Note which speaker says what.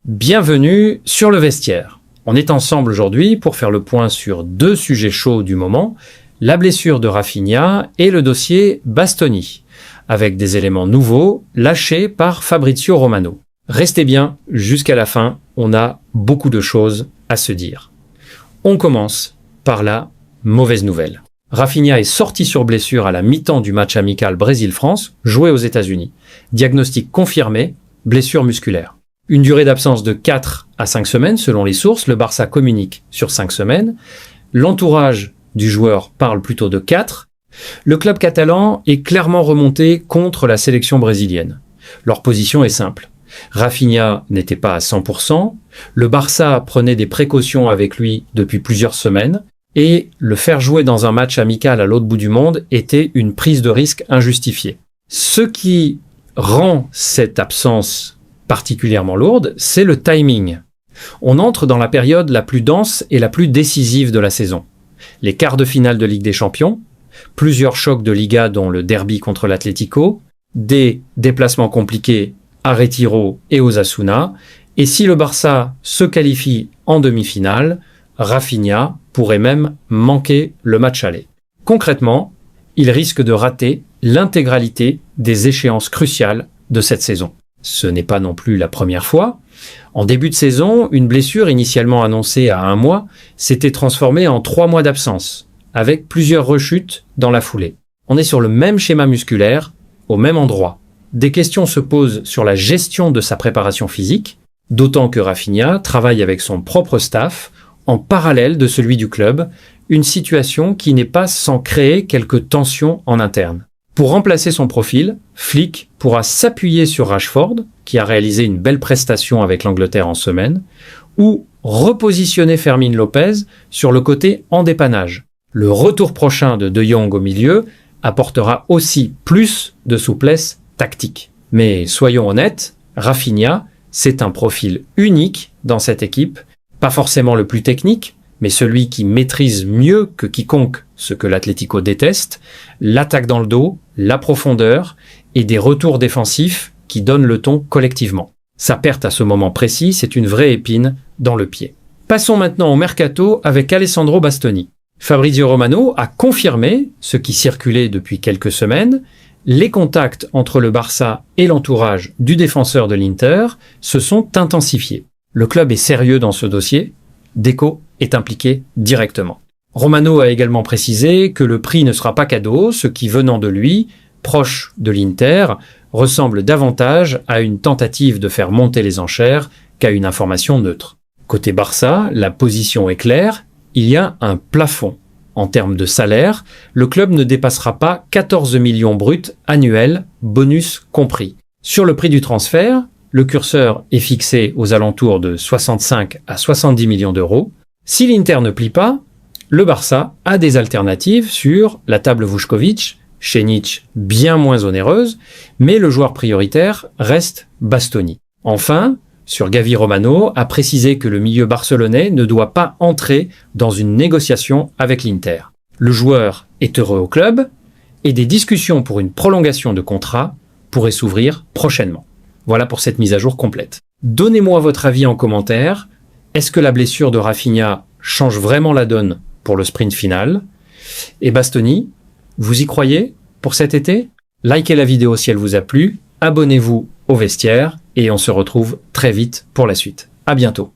Speaker 1: Bienvenue sur le vestiaire. On est ensemble aujourd'hui pour faire le point sur deux sujets chauds du moment, la blessure de Raphinha et le dossier Bastoni, avec des éléments nouveaux lâchés par Fabrizio Romano. Restez bien jusqu'à la fin, on a beaucoup de choses à se dire. On commence par la mauvaise nouvelle. Raphinha est sorti sur blessure à la mi-temps du match amical Brésil-France, joué aux États-Unis. Diagnostic confirmé, blessure musculaire. Une durée d'absence de 4 à 5 semaines selon les sources, le Barça communique sur 5 semaines. L'entourage du joueur parle plutôt de 4. Le club catalan est clairement remonté contre la sélection brésilienne. Leur position est simple. Raphinha n'était pas à 100%, le Barça prenait des précautions avec lui depuis plusieurs semaines, et le faire jouer dans un match amical à l'autre bout du monde était une prise de risque injustifiée. Ce qui rend cette absence particulièrement lourde, c'est le timing. On entre dans la période la plus dense et la plus décisive de la saison. Les quarts de finale de Ligue des Champions, plusieurs chocs de Liga dont le derby contre l'Atlético, des déplacements compliqués à Retiro et Osasuna, et si le Barça se qualifie en demi-finale, Raphinha pourrait même manquer le match aller. Concrètement, il risque de rater l'intégralité des échéances cruciales de cette saison. Ce n'est pas non plus la première fois. En début de saison, une blessure initialement annoncée à 1 mois s'était transformée en 3 mois d'absence, avec plusieurs rechutes dans la foulée. On est sur le même schéma musculaire, au même endroit. Des questions se posent sur la gestion de sa préparation physique, d'autant que Raphinha travaille avec son propre staff, en parallèle de celui du club, une situation qui n'est pas sans créer quelques tensions en interne. Pour remplacer son profil, Flick pourra s'appuyer sur Rashford, qui a réalisé une belle prestation avec l'Angleterre en semaine, ou repositionner Fermín López sur le côté en dépannage. Le retour prochain de De Jong au milieu apportera aussi plus de souplesse tactique. Mais soyons honnêtes, Raphinha, c'est un profil unique dans cette équipe, pas forcément le plus technique, mais celui qui maîtrise mieux que quiconque ce que l'Atlético déteste, l'attaque dans le dos, la profondeur et des retours défensifs qui donnent le ton collectivement. Sa perte à ce moment précis, c'est une vraie épine dans le pied. Passons maintenant au mercato avec Alessandro Bastoni. Fabrizio Romano a confirmé ce qui circulait depuis quelques semaines. Les contacts entre le Barça et l'entourage du défenseur de l'Inter se sont intensifiés. Le club est sérieux dans ce dossier. Deco est impliqué directement. Romano a également précisé que le prix ne sera pas cadeau, ce qui, venant de lui, proche de l'Inter, ressemble davantage à une tentative de faire monter les enchères qu'à une information neutre. Côté Barça, la position est claire, il y a un plafond. En termes de salaire, le club ne dépassera pas 14 millions bruts annuels, bonus compris. Sur le prix du transfert, le curseur est fixé aux alentours de 65 à 70 millions d'euros. Si l'Inter ne plie pas, le Barça a des alternatives sur la table Vučković, Šenić bien moins onéreuse, mais le joueur prioritaire reste Bastoni. Enfin, sur Gavi, Romano a précisé que le milieu barcelonais ne doit pas entrer dans une négociation avec l'Inter. Le joueur est heureux au club et des discussions pour une prolongation de contrat pourraient s'ouvrir prochainement. Voilà pour cette mise à jour complète. Donnez-moi votre avis en commentaire. Est-ce que la blessure de Raphinha change vraiment la donne pour le sprint final? Et Bastoni, vous y croyez pour cet été? Likez la vidéo si elle vous a plu, abonnez-vous au vestiaire et on se retrouve très vite pour la suite. À bientôt.